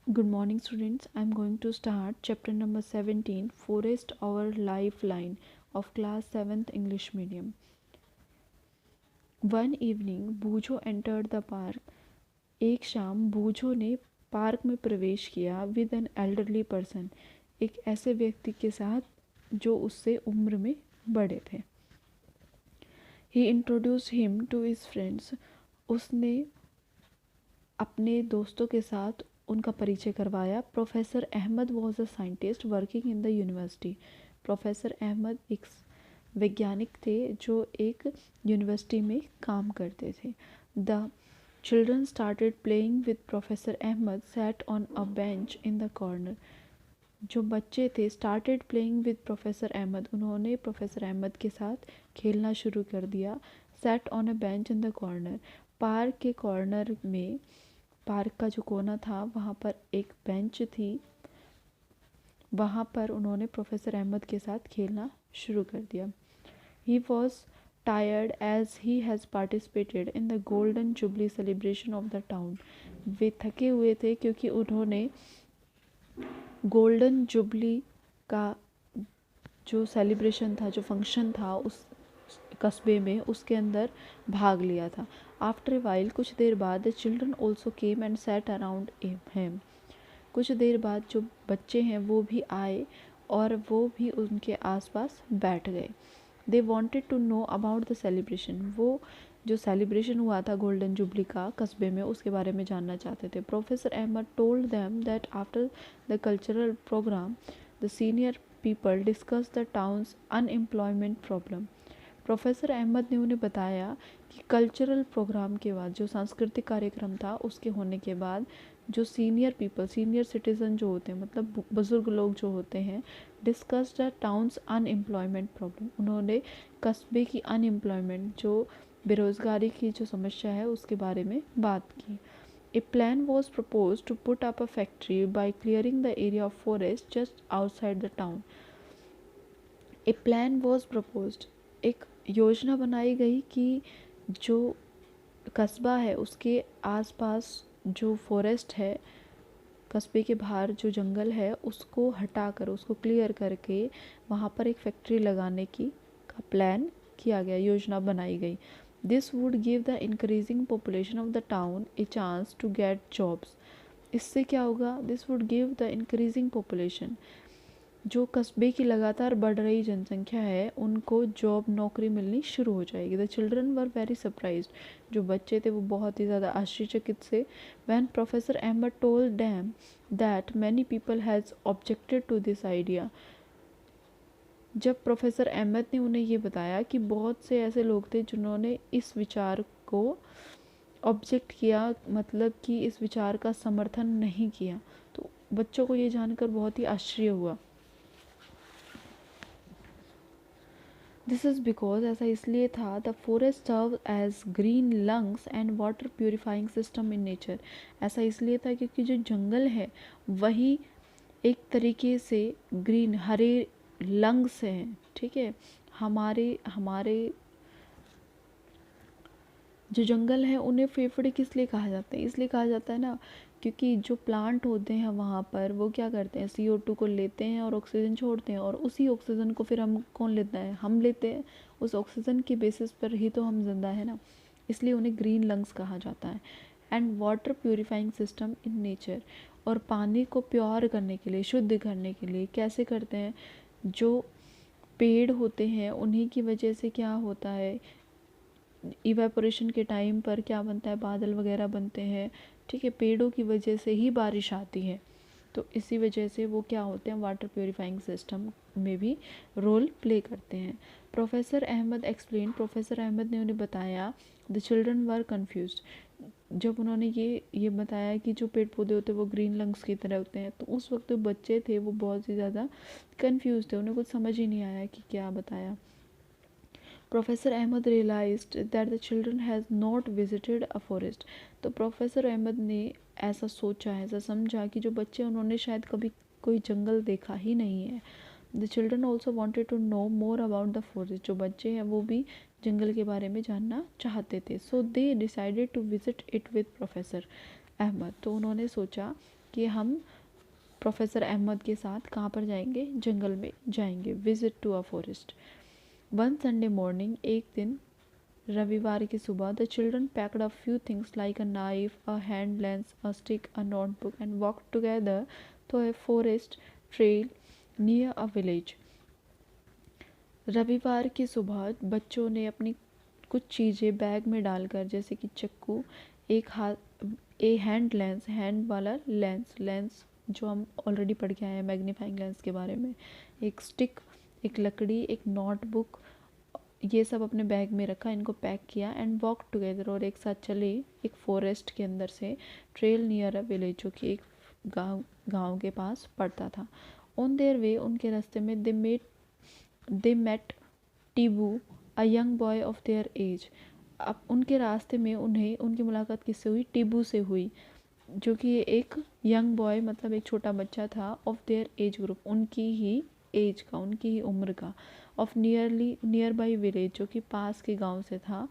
Good morning, students. I'm going to start chapter number 17, Forest Our Lifeline, of class 7th English medium. One evening, Boojo entered the park. एक शाम बूझो ने park में प्रवेश किया with an elderly person, एक ऐसे व्यक्ति के साथ जो उससे उम्र में बड़े थे. He introduce him to his friends, उसने अपने दोस्तों के साथ उनका परिचय करवाया. Professor Ahmad was a scientist working in the university. Professor Ahmad एक वैज्ञानिक थे जो एक यूनिवर्सिटी में काम करते थे. The children started playing with professor Ahmed sat on a bench in the corner. जो बच्चे थे started playing with professor Ahmed, उन्होंने प्रोफेसर अहमद के साथ खेलना शुरू कर दिया. Sat on a bench in the corner, park के कॉर्नर में, पार्क का जो कोना था वहाँ पर एक बेंच थी, वहाँ पर उन्होंने प्रोफेसर अहमद के साथ खेलना शुरू कर दिया. He was tired as he has participated in the golden jubilee celebration of the town. वे थके हुए थे क्योंकि उन्होंने गोल्डन जुबली का जो सेलिब्रेशन था, जो फंक्शन था उस कस्बे में, उसके अंदर भाग लिया था. आफ्टर वाइल, कुछ देर बाद, the children also came and set around him. कुछ देर बाद जो बच्चे हैं वो भी आए और वो भी उनके आसपास बैठ गए. They wanted to know about the celebration, वो जो सेलिब्रेशन हुआ था गोल्डन जुबली का कस्बे में, उसके बारे में जानना चाहते थे. Professor Ahmed told them that after the cultural programme the senior people discuss the town's unemployment problem. Professor Ahmed ने उन्हें बताया कि कल्चरल प्रोग्राम के बाद, जो सांस्कृतिक कार्यक्रम था उसके होने के बाद, जो सीनियर पीपल, सीनियर सिटीज़न जो होते हैं, मतलब बुज़ुर्ग लोग जो होते हैं, discuss the town's unemployment problem, उन्होंने कस्बे की अनएम्प्लॉयमेंट, जो बेरोज़गारी की जो समस्या है उसके बारे में बात की. A plan was propose to put up a factory by clearing the area of forest just outside the town. A plan was proposed, एक योजना बनाई गई कि जो कस्बा है उसके आसपास जो फॉरेस्ट है, कस्बे के बाहर जो जंगल है उसको हटाकर, उसको क्लियर करके वहाँ पर एक फैक्ट्री लगाने की का प्लान किया गया, योजना बनाई गई. This would give the increasing population of the town a chance to get jobs. इससे क्या होगा? This would give the increasing population, जो कस्बे की लगातार बढ़ रही जनसंख्या है उनको जॉब, नौकरी मिलनी शुरू हो जाएगी. The children were very surprised, जो बच्चे थे वो बहुत ही ज़्यादा आश्चर्यचकित से. When professor Ahmed told them that many people has objected to this idea, जब प्रोफेसर अहमद ने उन्हें ये बताया कि बहुत से ऐसे लोग थे जिन्होंने इस विचार को ऑब्जेक्ट किया, मतलब कि इस विचार का समर्थन नहीं किया, तो बच्चों को ये जानकर बहुत ही आश्चर्य हुआ. दिस इज़ बिकॉज, ऐसा इसलिए था, the forest serve as green lungs and water purifying system in nature. ऐसा इसलिए था क्योंकि जो जंगल है वही एक तरीके से ग्रीन, हरे लंग्स हैं. ठीक है, हमारे हमारे जो जंगल है उन्हें फेफड़े किस लिए कहा जाता है? इसलिए कहा जाता है ना, क्योंकि जो प्लांट होते हैं वहाँ पर वो क्या करते हैं, CO2 को लेते हैं और ऑक्सीजन छोड़ते हैं, और उसी ऑक्सीजन को फिर हम कौन लेता है? हम लेते हैं. उस ऑक्सीजन के बेसिस पर ही तो हम जिंदा है ना, इसलिए उन्हें ग्रीन लंग्स कहा जाता है. And water purifying system in nature, और पानी को प्योर करने के लिए, शुद्ध करने के लिए कैसे करते हैं? जो पेड़ होते हैं उन्हीं की वजह से क्या होता है, इवेपोरेशन के टाइम पर क्या बनता है, बादल वगैरह बनते हैं. ठीक है, पेड़ों की वजह से ही बारिश आती है, तो इसी वजह से वो क्या होते हैं, वाटर प्योरीफाइंग सिस्टम में भी रोल प्ले करते हैं. Professor Ahmed explain, professor Ahmed ने उन्हें बताया. द चिल्ड्रन वर कन्फ्यूज, जब उन्होंने ये बताया कि जो पेड़ पौधे होते हैं वो ग्रीन लंग्स की तरह होते हैं, तो उस वक्त जो बच्चे थे वो बहुत ही ज़्यादा कन्फ्यूज थे, उन्हें कुछ समझ ही नहीं आया कि क्या बताया. Professor Ahmed realized that the children has not visited a forest. तो प्रोफेसर अहमद ने ऐसा सोचा, ऐसा समझा कि जो बच्चे, उन्होंने शायद कभी कोई जंगल देखा ही नहीं है. The children also wanted to know more about the forest, जो बच्चे हैं वो भी जंगल के बारे में जानना चाहते थे. So they decided to visit it with professor Ahmad. तो उन्होंने सोचा कि हम प्रोफेसर अहमद के साथ कहाँ पर जाएंगे, जंगल में जाएंगे, visit to a forest. One Sunday morning, एक दिन रविवार की सुबह, the children packed a few things like a knife, a hand lens, a stick, a notebook and walked together through a forest trail near a village. रविवार की सुबह बच्चों ने अपनी कुछ चीज़ें बैग में डालकर, जैसे कि चक्कू, एक हाथ हैंड लेंस, हैंड वाला लेंस जो हम ऑलरेडी पढ़ के आए हैं मैग्नीफाइंग लेंस के बारे में, एक स्टिक, एक लकड़ी, एक नोटबुक, ये सब अपने बैग में रखा, इनको पैक किया एंड वॉक टुगेदर, और एक साथ चले एक फॉरेस्ट के अंदर से, ट्रेल नियर अ विलेज, जो कि एक गांव के पास पड़ता था। ऑन देयर वे, उनके रास्ते में they met Tibu, a young boy of their age. अब उनके रास्ते में उन्हें उनकी मुलाकात किससे हुई, टीबू से हुई, जो कि एक यंग बॉय मतलब एक छोटा बच्चा था, ऑफ देयर एज ग्रुप, उनकी ही एज का, उनकी ही उम्र का, ऑफ नियर बाई विलेज, जो कि पास के गांव से था,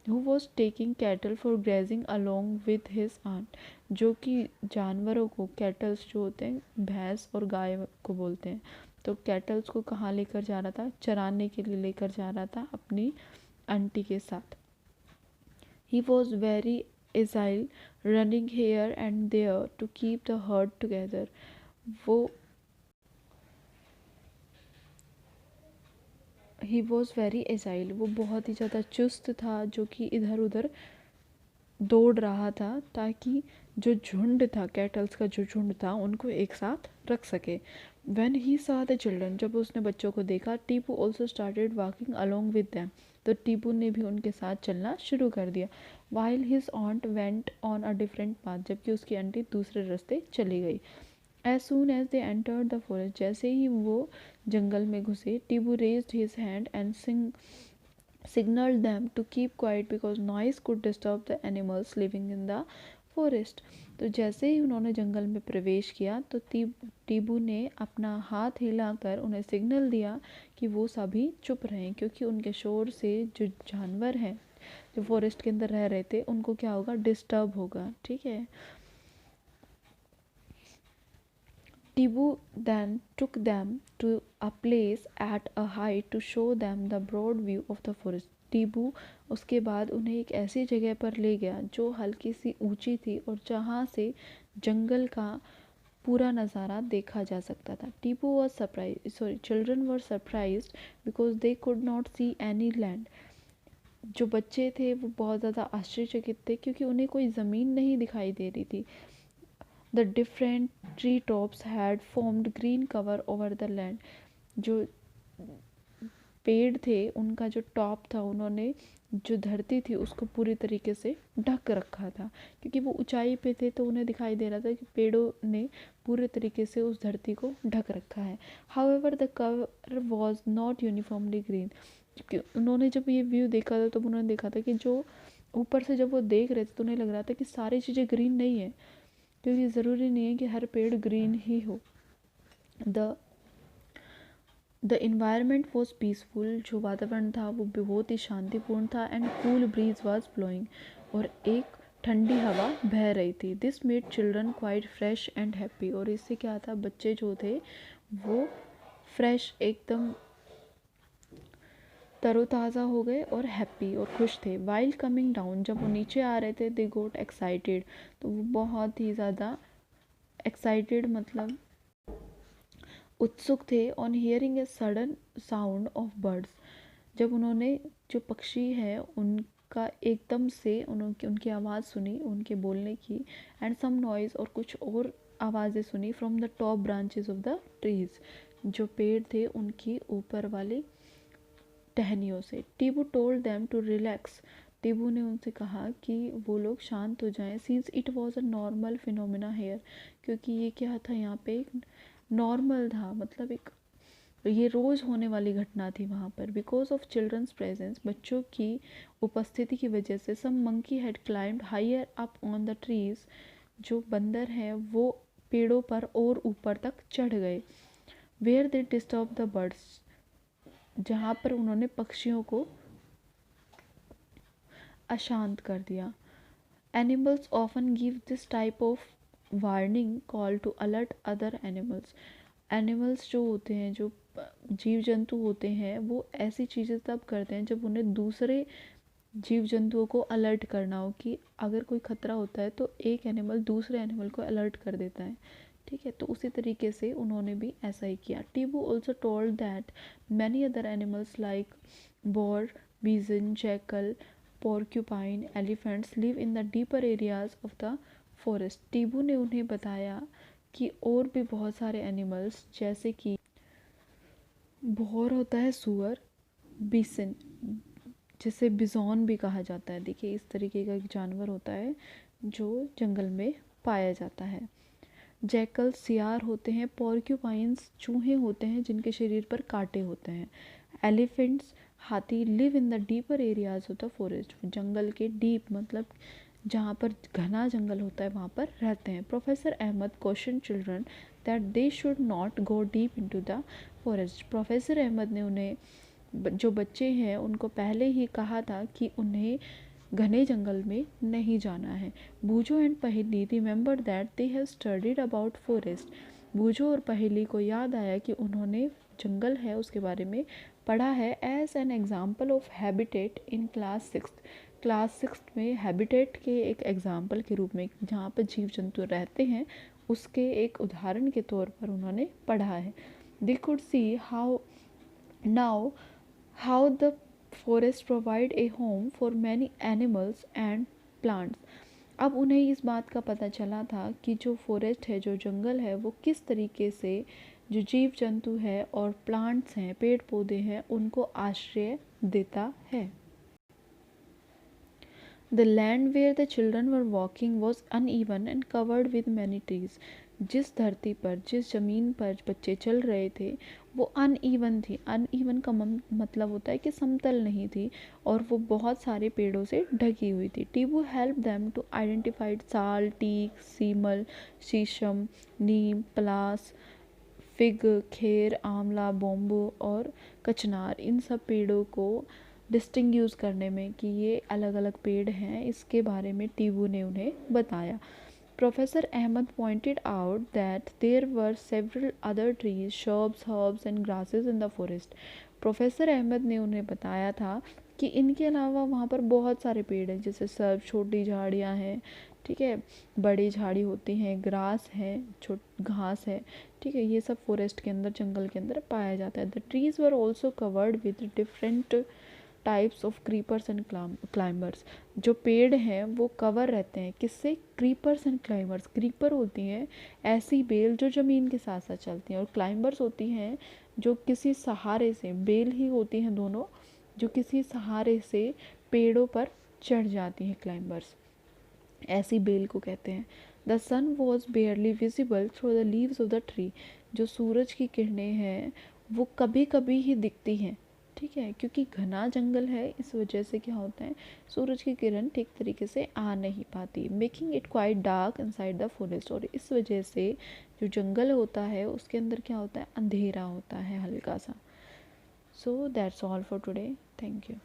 who was taking cattle for grazing along with his aunt, जो कि जानवरों को, कैटल्स जो होते हैं भैंस और गाय को बोलते हैं, तो कैटल्स को कहाँ लेकर जा रहा था, चराने के लिए लेकर जा रहा था अपनी आंटी के साथ। He was very agile, running here and there to keep the herd together. वो ही वॉज वेरी एजाइल, वो बहुत ही ज़्यादा चुस्त था, जो कि इधर उधर दौड़ रहा था ताकि जो झुंड था, कैटल्स का जो झुंड था, उनको एक साथ रख सके। When he saw the children, जब उसने बच्चों को देखा, Tipu also started walking along with them, तो टीपू ने भी उनके साथ चलना शुरू कर दिया। While his aunt went on a different path, जबकि उसकी आंटी दूसरे रास्ते चली गई। As soon as they entered the forest, जैसे ही वो जंगल में घुसे, Tipu raised his hand and signaled them to keep quiet because noise could disturb the animals living in the forest। तो जैसे ही उन्होंने जंगल में प्रवेश किया, तो टीबू ने अपना हाथ हिलाकर उन्हें सिग्नल दिया कि वो सभी चुप रहें, क्योंकि उनके शोर से जो जानवर हैं जो फॉरेस्ट के अंदर रह रहे थे, उनको क्या होगा, डिस्टर्ब होगा। ठीक है। Tibu then took them to a place at a height to show them the broad view of the forest। टीबू उसके बाद उन्हें एक ऐसी जगह पर ले गया जो हल्की सी ऊंची थी और जहाँ से जंगल का पूरा नज़ारा देखा जा सकता था। Tibu was surprise, sorry, children were surprised because they could not see any land. जो बच्चे थे वो बहुत ज़्यादा आश्चर्यचकित थे, क्योंकि उन्हें कोई ज़मीन नहीं दिखाई दे रही थी। The different tree tops had formed green cover over the land। जो पेड़ थे उनका जो टॉप था, उन्होंने जो धरती थी उसको पूरी तरीके से ढक रखा था, क्योंकि वो ऊंचाई पे थे तो उन्हें दिखाई दे रहा था कि पेड़ों ने पूरे तरीके से उस धरती को ढक रखा है। However, the cover was not uniformly green। उन्होंने जब ये व्यू देखा था तो उन्होंने देखा था कि जो ऊपर से जब वो देख रहे थे तो उन्हें लग रहा था कि सारी चीज़ें ग्रीन नहीं है, क्योंकि ज़रूरी नहीं है कि हर पेड़ ग्रीन ही हो। द इन्वायरमेंट वॉज पीसफुल, जो वातावरण था वो बहुत ही शांतिपूर्ण था, and cool bridge was blowing, और एक ठंडी हवा बह रही थी। This made children quite fresh and happy, और इससे क्या था, बच्चे जो थे वो फ्रेश, एकदम तरोताज़ा हो गए और हैप्पी और खुश थे। वाइल कमिंग डाउन, जब वो नीचे आ रहे थे, दे गोट एक्साइटेड, तो वो बहुत ही ज़्यादा एक्साइटेड मतलब उत्सुक थे। On hearing a sudden sound of birds, जब उन्होंने जो पक्षी है उनका एकदम से उनकी आवाज़ सुनी, उनके बोलने की, एंड सम नॉइज़, और कुछ और आवाज़ें सुनी, from the top branches of the trees, जो पेड़ थे उनकी ऊपर वाली टहनियों से। Tibu told them to relax, Tibu ने उनसे कहा कि वो लोग शांत हो जाएं, since it was a normal phenomena here, क्योंकि ये क्या था, यहाँ पे एक नॉर्मल था, मतलब एक ये रोज़ होने वाली घटना थी वहाँ पर। बिकॉज ऑफ चिल्ड्रंस प्रेजेंस, बच्चों की उपस्थिति की वजह से, some monkey had climbed higher up on the trees, जो बंदर हैं वो पेड़ों पर और ऊपर तक चढ़ गए। Where they disturb the birds, जहाँ पर उन्होंने पक्षियों को अशांत कर दिया। Animals often give this type of warning call to alert other animals. Animals जो होते हैं, जो जीव जंतु होते हैं, वो ऐसी चीज़ें तब करते हैं जब उन्हें दूसरे जीव जंतुओं को अलर्ट करना हो कि अगर कोई खतरा होता है तो एक एनिमल दूसरे एनिमल को अलर्ट कर देता है। ठीक है, तो उसी तरीके से उन्होंने भी ऐसा ही किया। Tibu also told that many other animals like boar, bison, jackal, porcupine, elephants live in the deeper areas of the forest. Tibu ने उन्हें बताया कि और भी बहुत सारे एनिमल्स, जैसे कि बोर होता है सुअर, बिसन जिसे बिजॉन भी कहा जाता है, देखिए इस तरीके का एक जानवर होता है जो जंगल में पाया जाता है। जैकल सियार होते हैं, पोर्क्यूपाइंस चूहे होते हैं जिनके शरीर पर कांटे होते हैं। एलिफेंट्स हाथी live in the deeper areas of the forest, जंगल के डीप मतलब जहाँ पर घना जंगल होता है वहाँ पर रहते हैं। Professor Ahmed question children that they should not go deep into the forest. Professor Ahmed ने उन्हें, जो बच्चे हैं उनको पहले ही कहा था कि उन्हें घने जंगल में नहीं जाना है। बूझो एंड पहेली remember that they have studied about forest. बूझो और पहेली को याद आया कि उन्होंने जंगल है उसके बारे में पढ़ा है। As an example of habitat in class 6। Class 6 में हैबिटेट के एक एग्जाम्पल के रूप में, जहाँ पर जीव जंतु रहते हैं, उसके एक उदाहरण के तौर पर उन्होंने पढ़ा है। They could see how now how the forest provide a home for many animals and plants। अब उन्हें इस बात का पता चला था कि जो फॉरेस्ट है, जो जंगल है, वो किस तरीके से जो जीव जंतु है और प्लांट्स हैं, पेड़ पौधे हैं, उनको आश्रय देता है। The land where the children were walking was uneven and covered with many trees। जिस धरती पर, जिस ज़मीन पर बच्चे चल रहे थे वो अनइवन थी। अनइवन का मतलब होता है कि समतल नहीं थी, और वो बहुत सारे पेड़ों से ढकी हुई थी। टीबू हेल्प देम टू आइडेंटिफाइड साल, टीक, सीमल, शीशम, नीम, पलास, फिग, खेर, आंवला, बोम्बो और कचनार, इन सब पेड़ों को डिस्टिंग्यूज करने में कि ये अलग अलग पेड़ हैं, इसके बारे में टीबू ने उन्हें बताया। Professor Ahmed pointed out that there were several other trees, shrubs, herbs and grasses in the forest. Professor Ahmed ने उन्हें बताया था कि इनके अलावा वहाँ पर बहुत सारे पेड़ हैं, जैसे सब छोटी झाड़ियाँ हैं, ठीक है, बड़ी झाड़ी होती हैं, ग्रास है, घास है, ठीक है, ये सब फॉरेस्ट के अंदर, जंगल के अंदर पाया जाता है। The trees were also covered with different types of creepers and climbers. जो पेड़ हैं वो कवर रहते हैं किससे? Creepers and climbers. क्रीपर होती हैं ऐसी बेल जो ज़मीन के साथ साथ चलती हैं, और क्लाइंबर्स होती हैं जो किसी सहारे से, बेल ही होती हैं दोनों, जो किसी सहारे से पेड़ों पर चढ़ जाती हैं, क्लाइंबर्स, ऐसी बेल को कहते हैं। The sun was barely visible through the leaves of the tree. जो सूरज की किरणें हैं वो कभी कभी ही दिखती हैं, ठीक है, क्योंकि घना जंगल है, इस वजह से क्या होता है, सूरज की किरण ठीक तरीके से आ नहीं पाती, making it quite dark inside the forest. और इस वजह से जो जंगल होता है उसके अंदर क्या होता है, अंधेरा होता है हल्का सा। So that's all for today, thank you.